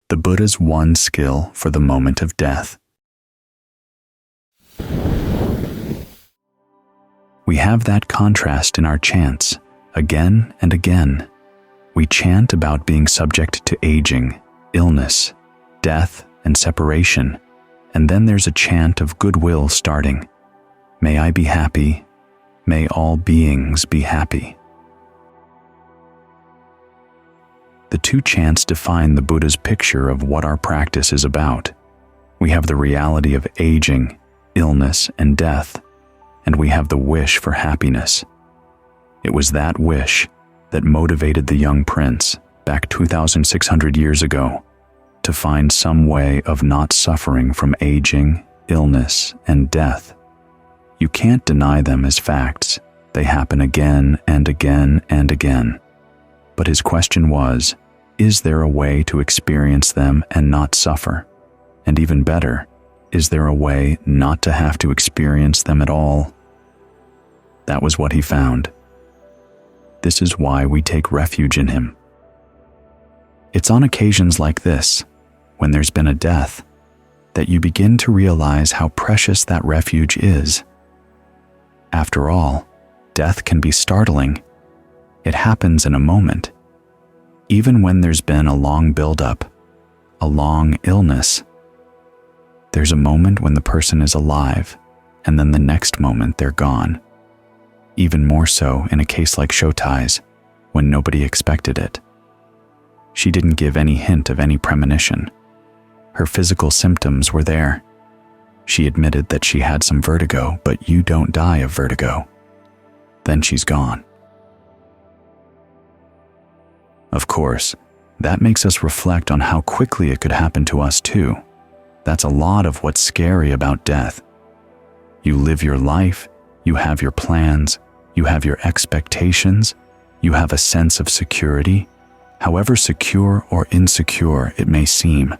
the Buddha's one skill for the moment of death. We have that contrast in our chants, again and again. We chant about being subject to aging, illness, death, and separation, and then there's a chant of goodwill starting. May I be happy, may all beings be happy. The two chants define the Buddha's picture of what our practice is about. We have the reality of aging, illness, and death, and we have the wish for happiness. It was that wish that motivated the young prince, back 2,600 years ago, to find some way of not suffering from aging, illness, and death. You can't deny them as facts. They happen again and again and again. But his question was, is there a way to experience them and not suffer? And even better, is there a way not to have to experience them at all? That was what he found. This is why we take refuge in him. It's on occasions like this, when there's been a death, that you begin to realize how precious that refuge is. After all, death can be startling. It happens in a moment. Even when there's been a long build-up, a long illness, there's a moment when the person is alive, and then the next moment they're gone. Even more so in a case like Shotai's, when nobody expected it. She didn't give any hint of any premonition. Her physical symptoms were there. She admitted that she had some vertigo, but you don't die of vertigo. Then she's gone. Of course, that makes us reflect on how quickly it could happen to us too. That's a lot of what's scary about death. You live your life, you have your plans, you have your expectations, you have a sense of security, however secure or insecure it may seem.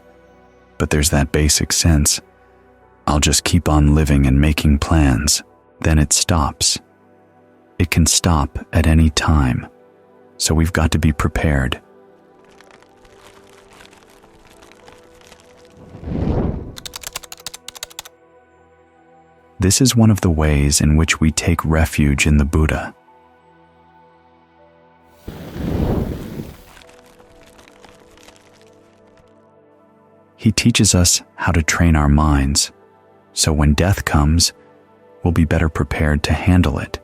But there's that basic sense, I'll just keep on living and making plans. Then it stops. It can stop at any time, so we've got to be prepared. This is one of the ways in which we take refuge in the Buddha. He teaches us how to train our minds, so when death comes, we'll be better prepared to handle it.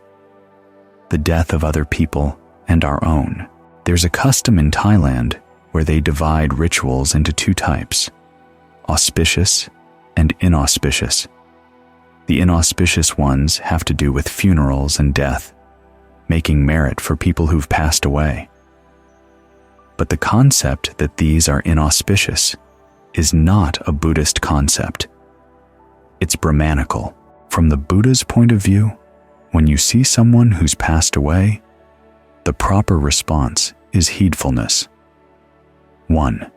The death of other people and our own. There's a custom in Thailand where they divide rituals into two types, auspicious and inauspicious. The inauspicious ones have to do with funerals and death, making merit for people who've passed away. But the concept that these are inauspicious is not a Buddhist concept. It's Brahmanical. From the Buddha's point of view, when you see someone who's passed away, the proper response is heedfulness. 1.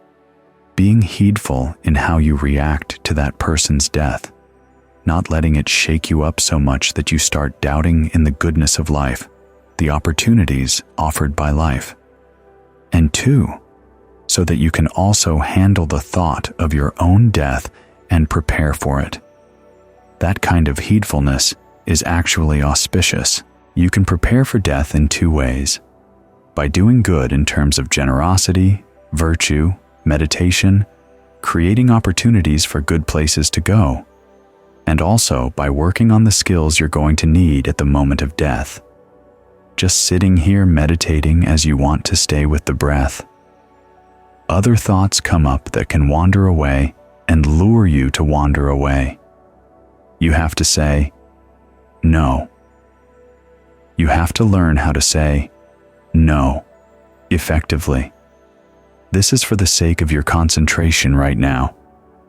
Being heedful in how you react to that person's death, not letting it shake you up so much that you start doubting in the goodness of life, the opportunities offered by life. And 2, so that you can also handle the thought of your own death and prepare for it. That kind of heedfulness is actually auspicious. You can prepare for death in 2 ways. By doing good in terms of generosity, virtue, meditation, creating opportunities for good places to go, and also by working on the skills you're going to need at the moment of death. Just sitting here meditating as you want to stay with the breath. Other thoughts come up that can wander away and lure you to wander away. You have to say, no. You have to learn how to say, no, effectively. This is for the sake of your concentration right now,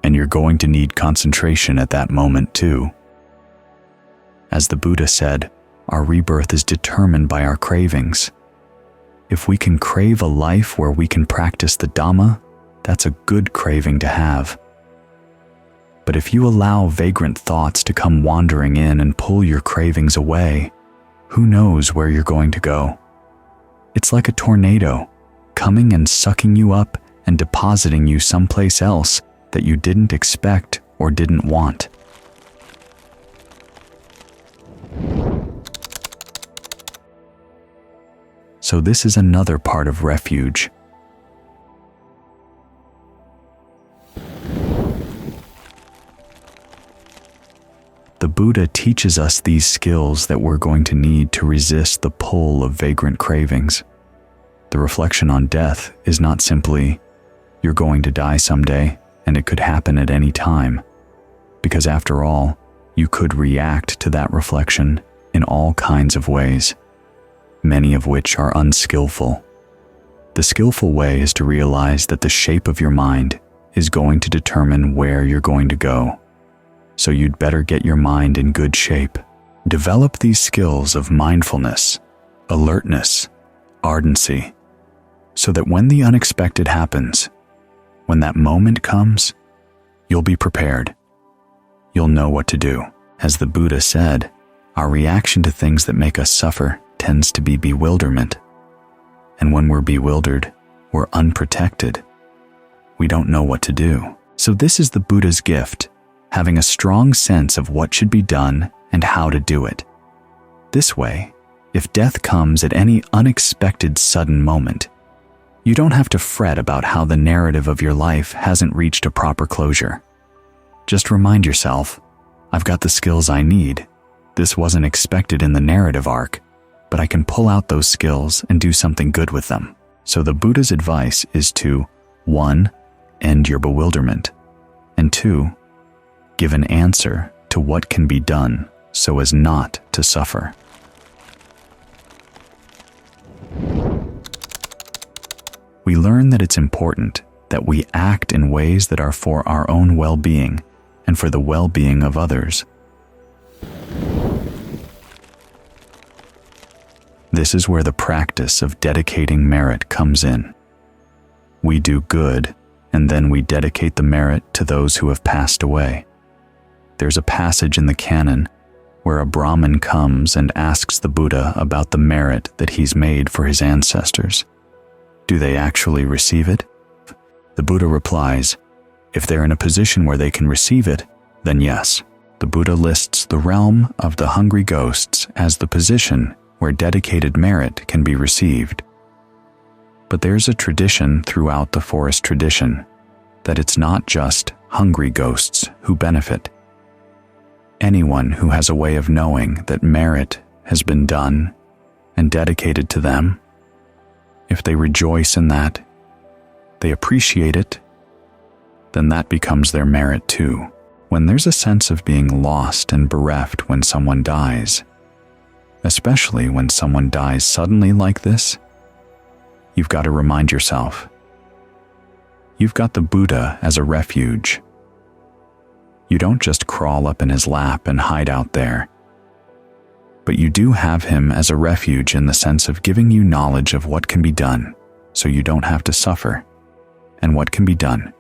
and you're going to need concentration at that moment too. As the Buddha said, our rebirth is determined by our cravings. If we can crave a life where we can practice the Dhamma, that's a good craving to have. But if you allow vagrant thoughts to come wandering in and pull your cravings away, who knows where you're going to go? It's like a tornado, coming and sucking you up and depositing you someplace else that you didn't expect or didn't want. So this is another part of refuge. The Buddha teaches us these skills that we're going to need to resist the pull of vagrant cravings. The reflection on death is not simply, you're going to die someday and it could happen at any time, because after all, you could react to that reflection in all kinds of ways, many of which are unskillful. The skillful way is to realize that the shape of your mind is going to determine where you're going to go. So you'd better get your mind in good shape. Develop these skills of mindfulness, alertness, ardency, so that when the unexpected happens, when that moment comes, you'll be prepared. You'll know what to do. As the Buddha said, our reaction to things that make us suffer tends to be bewilderment. And when we're bewildered, we're unprotected. We don't know what to do. So this is the Buddha's gift, having a strong sense of what should be done and how to do it. This way, if death comes at any unexpected sudden moment, you don't have to fret about how the narrative of your life hasn't reached a proper closure. Just remind yourself, I've got the skills I need. This wasn't expected in the narrative arc, but I can pull out those skills and do something good with them. So the Buddha's advice is to 1. End your bewilderment, and 2. Give an answer to what can be done so as not to suffer. We learn that it's important that we act in ways that are for our own well-being and for the well-being of others. This is where the practice of dedicating merit comes in. We do good, and then we dedicate the merit to those who have passed away. There's a passage in the canon where a Brahmin comes and asks the Buddha about the merit that he's made for his ancestors. Do they actually receive it? The Buddha replies, if they're in a position where they can receive it, then yes. The Buddha lists the realm of the hungry ghosts as the position where dedicated merit can be received. But there's a tradition throughout the forest tradition that it's not just hungry ghosts who benefit. Anyone who has a way of knowing that merit has been done and dedicated to them, if they rejoice in that, they appreciate it, then that becomes their merit too. When there's a sense of being lost and bereft when someone dies, especially when someone dies suddenly like this, you've got to remind yourself, you've got the Buddha as a refuge. You don't just crawl up in his lap and hide out there, but you do have him as a refuge in the sense of giving you knowledge of what can be done so you don't have to suffer, and what can be done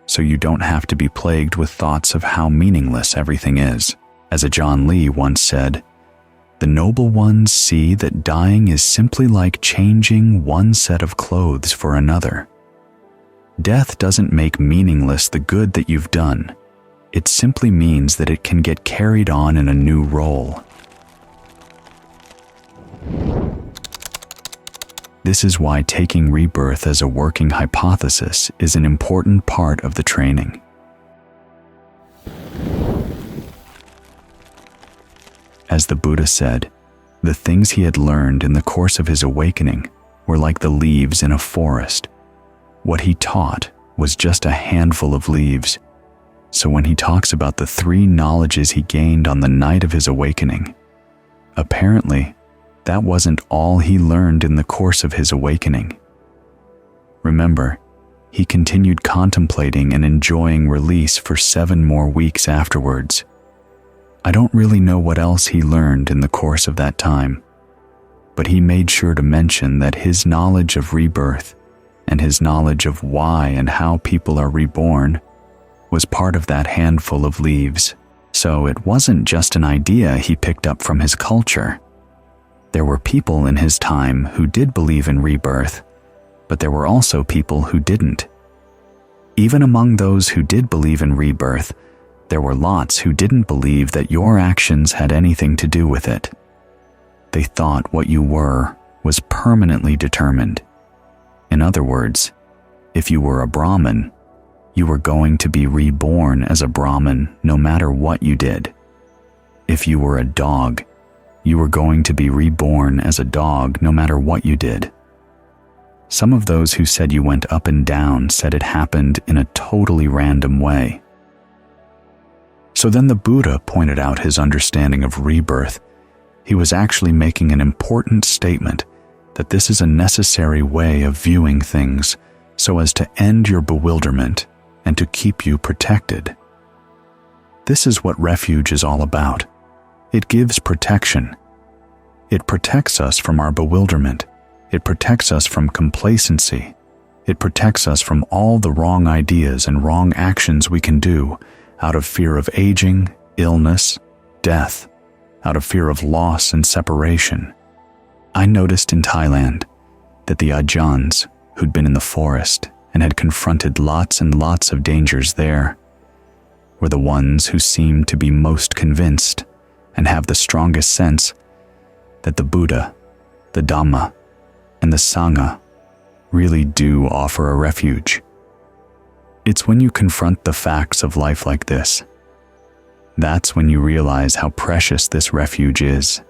so you don't have to be plagued with thoughts of how meaningless everything is. As a John Lee once said, the noble ones see that dying is simply like changing one set of clothes for another. Death doesn't make meaningless the good that you've done. It simply means that it can get carried on in a new role. This is why taking rebirth as a working hypothesis is an important part of the training. As the Buddha said, the things he had learned in the course of his awakening were like the leaves in a forest. What he taught was just a handful of leaves. So when he talks about the 3 knowledges he gained on the night of his awakening, apparently that wasn't all he learned in the course of his awakening. Remember, he continued contemplating and enjoying release for 7 more weeks afterwards. I don't really know what else he learned in the course of that time, but he made sure to mention that his knowledge of rebirth and his knowledge of why and how people are reborn was part of that handful of leaves. So it wasn't just an idea he picked up from his culture. There were people in his time who did believe in rebirth, but there were also people who didn't. Even among those who did believe in rebirth, there were lots who didn't believe that your actions had anything to do with it. They thought what you were was permanently determined. In other words, if you were a Brahmin, you were going to be reborn as a Brahmin no matter what you did. If you were a dog, you were going to be reborn as a dog no matter what you did. Some of those who said you went up and down said it happened in a totally random way. So then the Buddha pointed out his understanding of rebirth. He was actually making an important statement that this is a necessary way of viewing things so as to end your bewilderment and to keep you protected. This is what refuge is all about. It gives protection. It protects us from our bewilderment. It protects us from complacency. It protects us from all the wrong ideas and wrong actions we can do out of fear of aging, illness, death, out of fear of loss and separation. I noticed in Thailand that the Ajahns, who'd been in the forest and had confronted lots and lots of dangers there, were the ones who seemed to be most convinced and have the strongest sense that the Buddha, the Dhamma, and the Sangha really do offer a refuge. It's when you confront the facts of life like this, that's when you realize how precious this refuge is.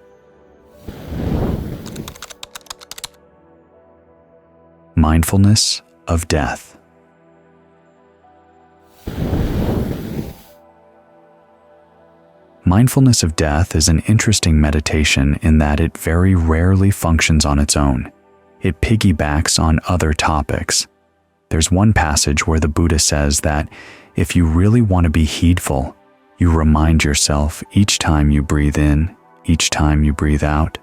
Mindfulness of Death. Mindfulness of death is an interesting meditation in that it very rarely functions on its own. It piggybacks on other topics. There's one passage where the Buddha says that if you really want to be heedful, you remind yourself each time you breathe in, each time you breathe out.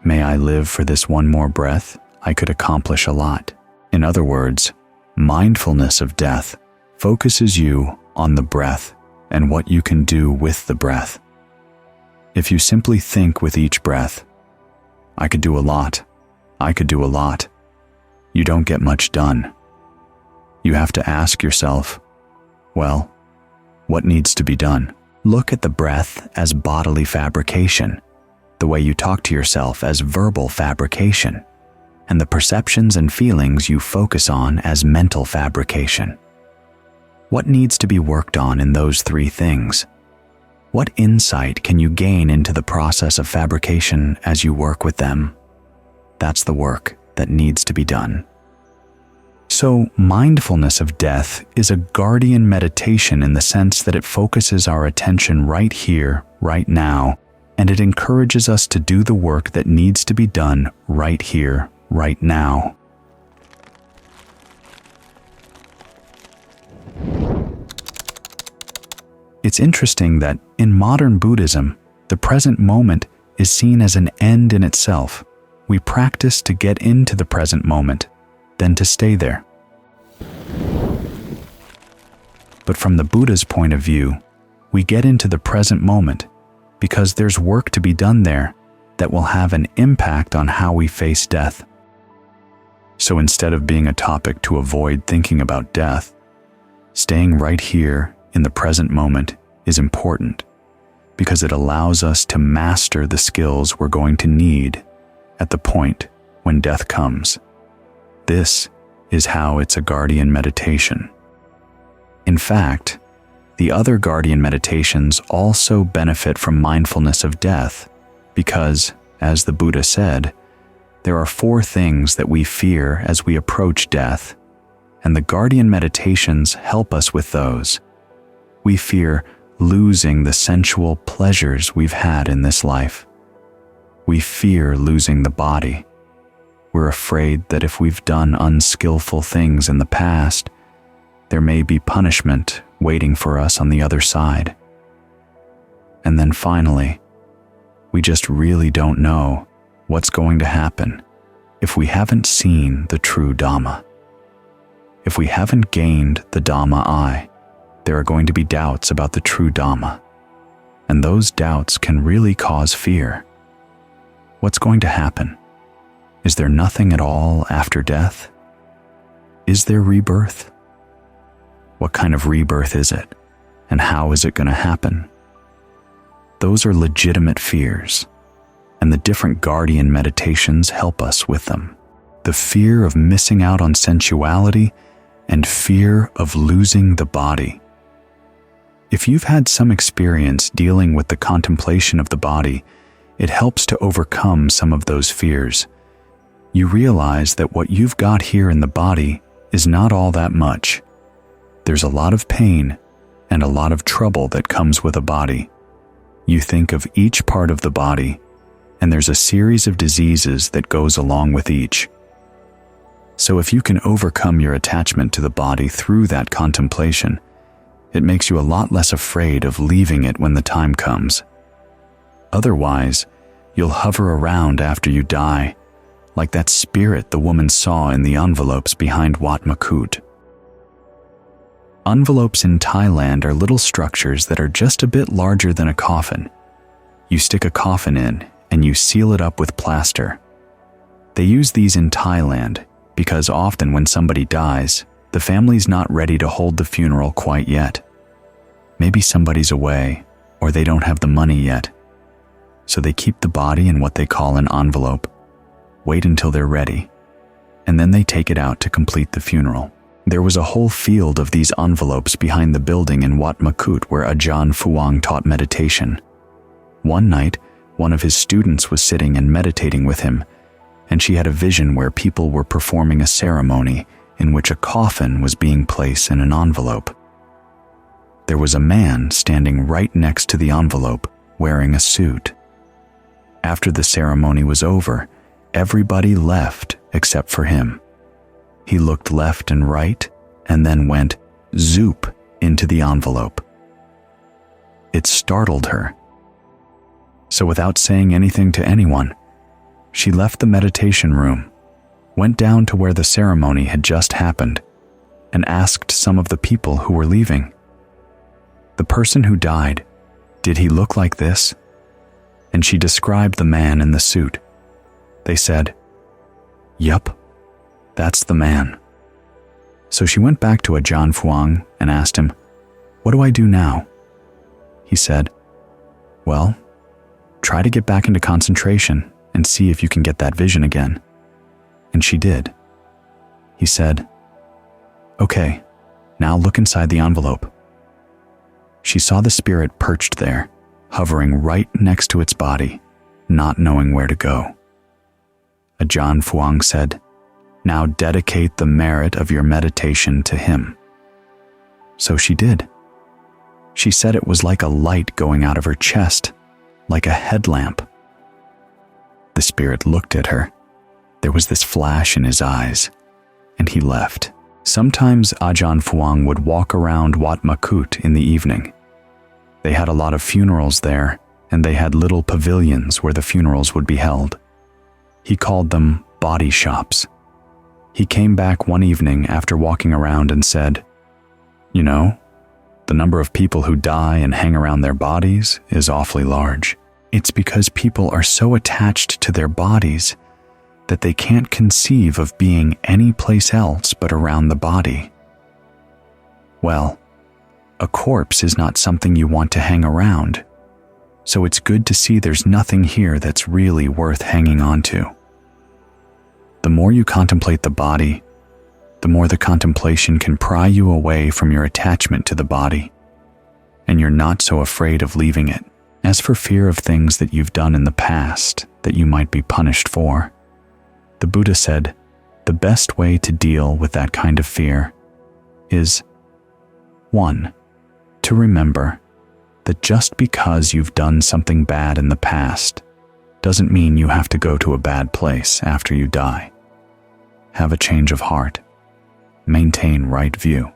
May I live for this one more breath, I could accomplish a lot. In other words, mindfulness of death focuses you on the breath and what you can do with the breath. If you simply think with each breath, I could do a lot, I could do a lot, you don't get much done. You have to ask yourself, well, what needs to be done? Look at the breath as bodily fabrication, the way you talk to yourself as verbal fabrication, and the perceptions and feelings you focus on as mental fabrication. What needs to be worked on in those three things? What insight can you gain into the process of fabrication as you work with them? That's the work that needs to be done. So, mindfulness of death is a guardian meditation in the sense that it focuses our attention right here, right now, and it encourages us to do the work that needs to be done right here, right now. It's interesting that in modern Buddhism, the present moment is seen as an end in itself. We practice to get into the present moment, then to stay there. But from the Buddha's point of view, we get into the present moment because there's work to be done there that will have an impact on how we face death. So instead of being a topic to avoid thinking about death, staying right here in the present moment is important because it allows us to master the skills we're going to need at the point when death comes. This is how it's a guardian meditation. In fact, the other guardian meditations also benefit from mindfulness of death because, as the Buddha said, there are 4 things that we fear as we approach death, and the guardian meditations help us with those. We fear losing the sensual pleasures we've had in this life. We fear losing the body. We're afraid that if we've done unskillful things in the past, there may be punishment waiting for us on the other side. And then finally, we just really don't know what's going to happen if we haven't seen the true Dhamma. If we haven't gained the Dhamma eye, there are going to be doubts about the true Dhamma, and those doubts can really cause fear. What's going to happen? Is there nothing at all after death? Is there rebirth? What kind of rebirth is it? And how is it going to happen? Those are legitimate fears, and the different guardian meditations help us with them. The fear of missing out on sensuality and fear of losing the body. If you've had some experience dealing with the contemplation of the body, it helps to overcome some of those fears. You realize that what you've got here in the body is not all that much. There's a lot of pain and a lot of trouble that comes with a body. You think of each part of the body, and there's a series of diseases that goes along with each. So if you can overcome your attachment to the body through that contemplation, it makes you a lot less afraid of leaving it when the time comes. Otherwise, you'll hover around after you die, like that spirit the woman saw in the envelopes behind Wat Makut. Envelopes in Thailand are little structures that are just a bit larger than a coffin. You stick a coffin in and you seal it up with plaster. They use these in Thailand because often when somebody dies, the family's not ready to hold the funeral quite yet. Maybe somebody's away, or they don't have the money yet. So they keep the body in what they call an envelope, wait until they're ready, and then they take it out to complete the funeral. There was a whole field of these envelopes behind the building in Wat Makut where Ajahn Fuang taught meditation. One night, one of his students was sitting and meditating with him, and she had a vision where people were performing a ceremony in which a coffin was being placed in an envelope. There was a man standing right next to the envelope, wearing a suit. After the ceremony was over, everybody left except for him. He looked left and right, and then went zoop into the envelope. It startled her. So without saying anything to anyone, she left the meditation room, went down to where the ceremony had just happened, and asked some of the people who were leaving. The person who died, did he look like this? And she described the man in the suit. They said, "Yup, that's the man." So she went back to Ajahn Fuang and asked him, "What do I do now?" He said, "Well, try to get back into concentration and see if you can get that vision again." And she did. He said, "Okay, now look inside the envelope." She saw the spirit perched there, hovering right next to its body, not knowing where to go. Ajahn Fuang said, "Now dedicate the merit of your meditation to him." So she did. She said it was like a light going out of her chest, like a headlamp. The spirit looked at her. There was this flash in his eyes, and he left. Sometimes Ajahn Fuang would walk around Wat Makut in the evening. They had a lot of funerals there, and they had little pavilions where the funerals would be held. He called them body shops. He came back one evening after walking around and said, "You know, the number of people who die and hang around their bodies is awfully large. It's because people are so attached to their bodies that they can't conceive of being any place else but around the body." Well, a corpse is not something you want to hang around, so it's good to see there's nothing here that's really worth hanging on to. The more you contemplate the body, the more the contemplation can pry you away from your attachment to the body, and you're not so afraid of leaving it. As for fear of things that you've done in the past that you might be punished for, the Buddha said the best way to deal with that kind of fear is 1. To remember that just because you've done something bad in the past doesn't mean you have to go to a bad place after you die. Have a change of heart. Maintain right view.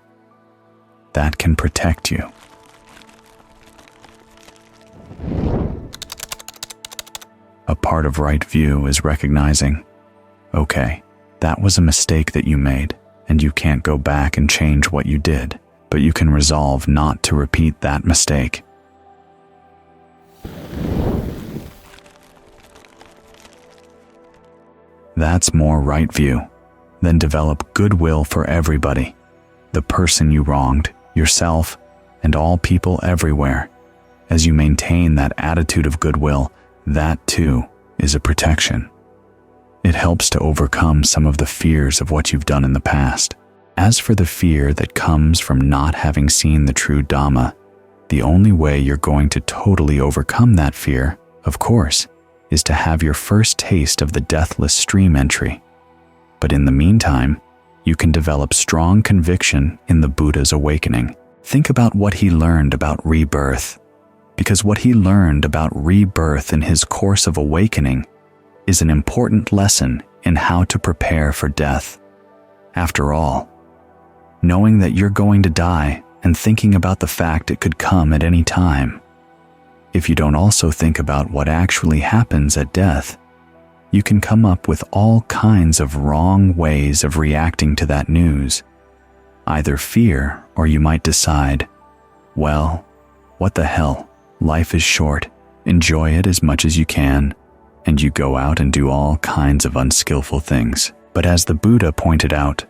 That can protect you. A part of right view is recognizing, okay, that was a mistake that you made, and you can't go back and change what you did, but you can resolve not to repeat that mistake. That's more right view. Then develop goodwill for everybody. the person you wronged, yourself, and all people everywhere. As you maintain that attitude of goodwill, that too is a protection. It helps to overcome some of the fears of what you've done in the past. As for the fear that comes from not having seen the true Dhamma, the only way you're going to totally overcome that fear, of course, is to have your first taste of the Deathless stream entry. But in the meantime, you can develop strong conviction in the Buddha's awakening. Think about what he learned about rebirth, because what he learned about rebirth in his course of awakening is an important lesson in how to prepare for death. After all, knowing that you're going to die and thinking about the fact it could come at any time. If you don't also think about what actually happens at death, you can come up with all kinds of wrong ways of reacting to that news. Either fear, or you might decide, well, what the hell, life is short, enjoy it as much as you can, and you go out and do all kinds of unskillful things. But as the Buddha pointed out,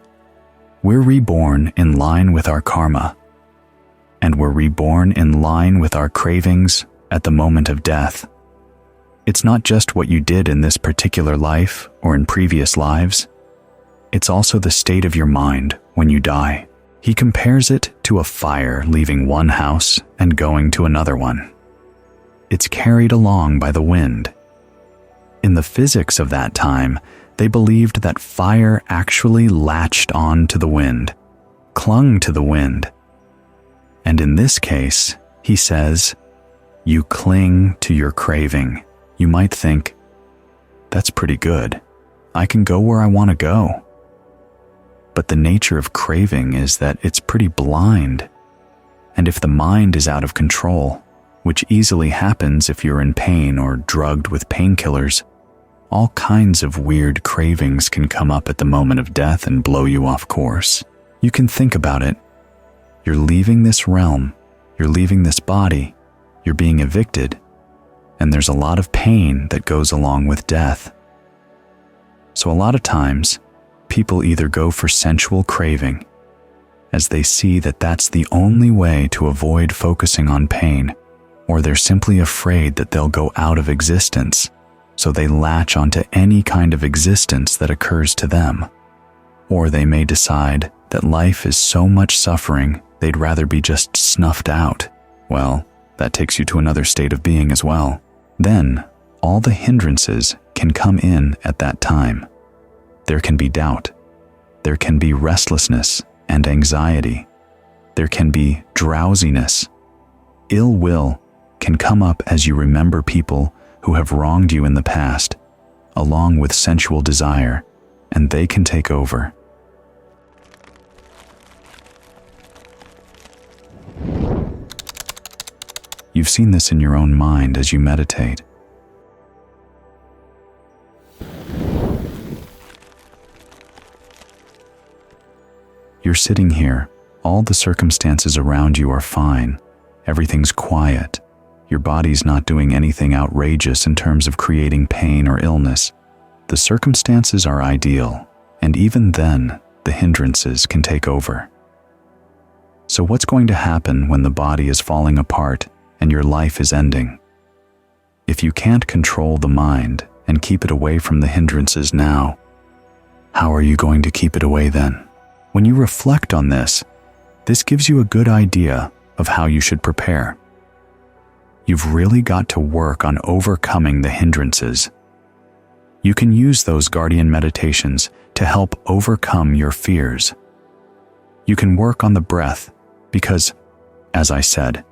we're reborn in line with our karma, and we're reborn in line with our cravings at the moment of death. It's not just what you did in this particular life or in previous lives. It's also the state of your mind when you die. He compares it to a fire leaving one house and going to another one. It's carried along by the wind. In the physics of that time, they believed that fire actually latched on to the wind, clung to the wind. And in this case, he says, you cling to your craving. You might think, that's pretty good. I can go where I want to go. But the nature of craving is that it's pretty blind. And if the mind is out of control, which easily happens if you're in pain or drugged with painkillers, all kinds of weird cravings can come up at the moment of death and blow you off course. You can think about it. You're leaving this realm, you're leaving this body, you're being evicted, and there's a lot of pain that goes along with death. So a lot of times, people either go for sensual craving, as they see that that's the only way to avoid focusing on pain, or they're simply afraid that they'll go out of existence, so they latch onto any kind of existence that occurs to them. Or they may decide that life is so much suffering they'd rather be just snuffed out. Well, that takes you to another state of being as well. Then, all the hindrances can come in at that time. There can be doubt. There can be restlessness and anxiety. There can be drowsiness. Ill will can come up as you remember people who have wronged you in the past, along with sensual desire, and they can take over. You've seen this in your own mind as you meditate. You're sitting here, all the circumstances around you are fine, everything's quiet. Your body's not doing anything outrageous in terms of creating pain or illness. The circumstances are ideal, and even then, the hindrances can take over. So what's going to happen when the body is falling apart and your life is ending? If you can't control the mind and keep it away from the hindrances now, how are you going to keep it away then? When you reflect on this gives you a good idea of how you should prepare. You've really got to work on overcoming the hindrances. You can use those guardian meditations to help overcome your fears. You can work on the breath because, as I said,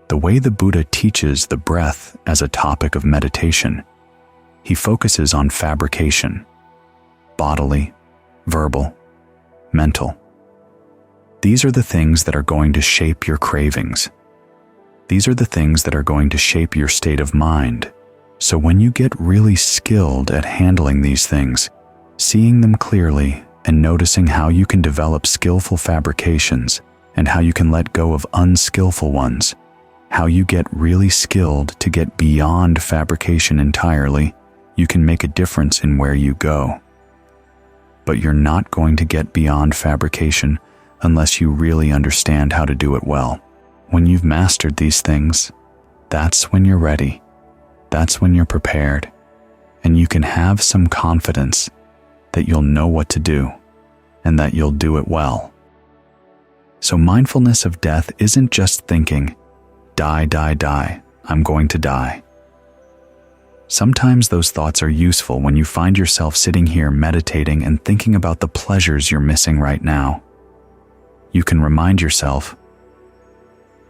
the way the Buddha teaches the breath as a topic of meditation, he focuses on fabrication, bodily, verbal, mental. These are the things that are going to shape your cravings. These are the things that are going to shape your state of mind. So when you get really skilled at handling these things, seeing them clearly and noticing how you can develop skillful fabrications and how you can let go of unskillful ones, how you get really skilled to get beyond fabrication entirely, you can make a difference in where you go. But you're not going to get beyond fabrication unless you really understand how to do it well. When you've mastered these things, that's when you're ready. That's when you're prepared, and you can have some confidence that you'll know what to do and that you'll do it well. So mindfulness of death isn't just thinking, die, die, die, I'm going to die. Sometimes those thoughts are useful when you find yourself sitting here meditating and thinking about the pleasures you're missing right now. You can remind yourself,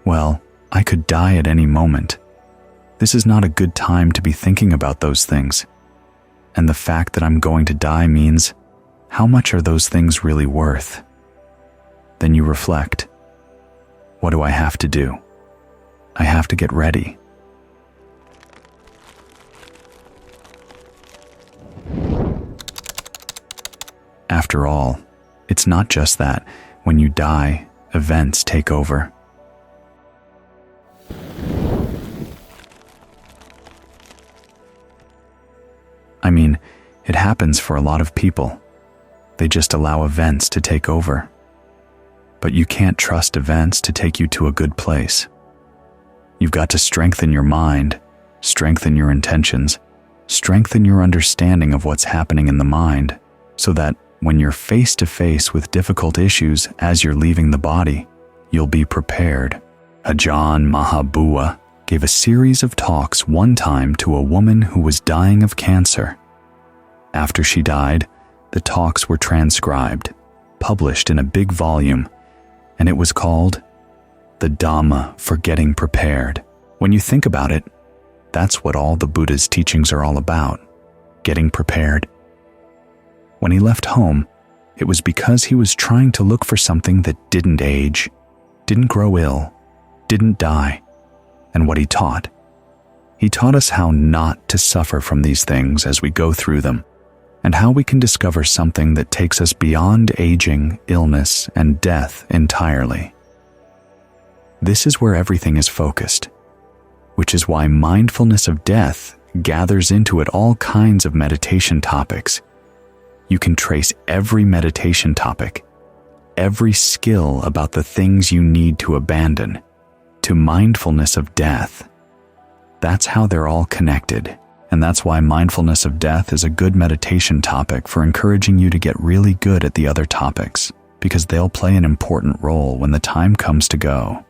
well, I could die at any moment. This is not a good time to be thinking about those things. And the fact that I'm going to die means, how much are those things really worth? Then you reflect, what do I have to do? I have to get ready. After all, it's not just that. When you die, events take over. I mean, it happens for a lot of people. They just allow events to take over. But you can't trust events to take you to a good place. You've got to strengthen your mind, strengthen your intentions, strengthen your understanding of what's happening in the mind, so that when you're face to face with difficult issues as you're leaving the body, you'll be prepared. Ajahn Mahabua gave a series of talks one time to a woman who was dying of cancer. After she died, the talks were transcribed, published in a big volume, and it was called The Dhamma for Getting Prepared. When you think about it, that's what all the Buddha's teachings are all about, getting prepared. When he left home, it was because he was trying to look for something that didn't age, didn't grow ill, didn't die. And what he taught us how not to suffer from these things as we go through them, and how we can discover something that takes us beyond aging, illness, and death entirely. This is where everything is focused, which is why mindfulness of death gathers into it all kinds of meditation topics. You can trace every meditation topic, every skill about the things you need to abandon, to mindfulness of death. That's how they're all connected, and that's why mindfulness of death is a good meditation topic for encouraging you to get really good at the other topics, because they'll play an important role when the time comes to go.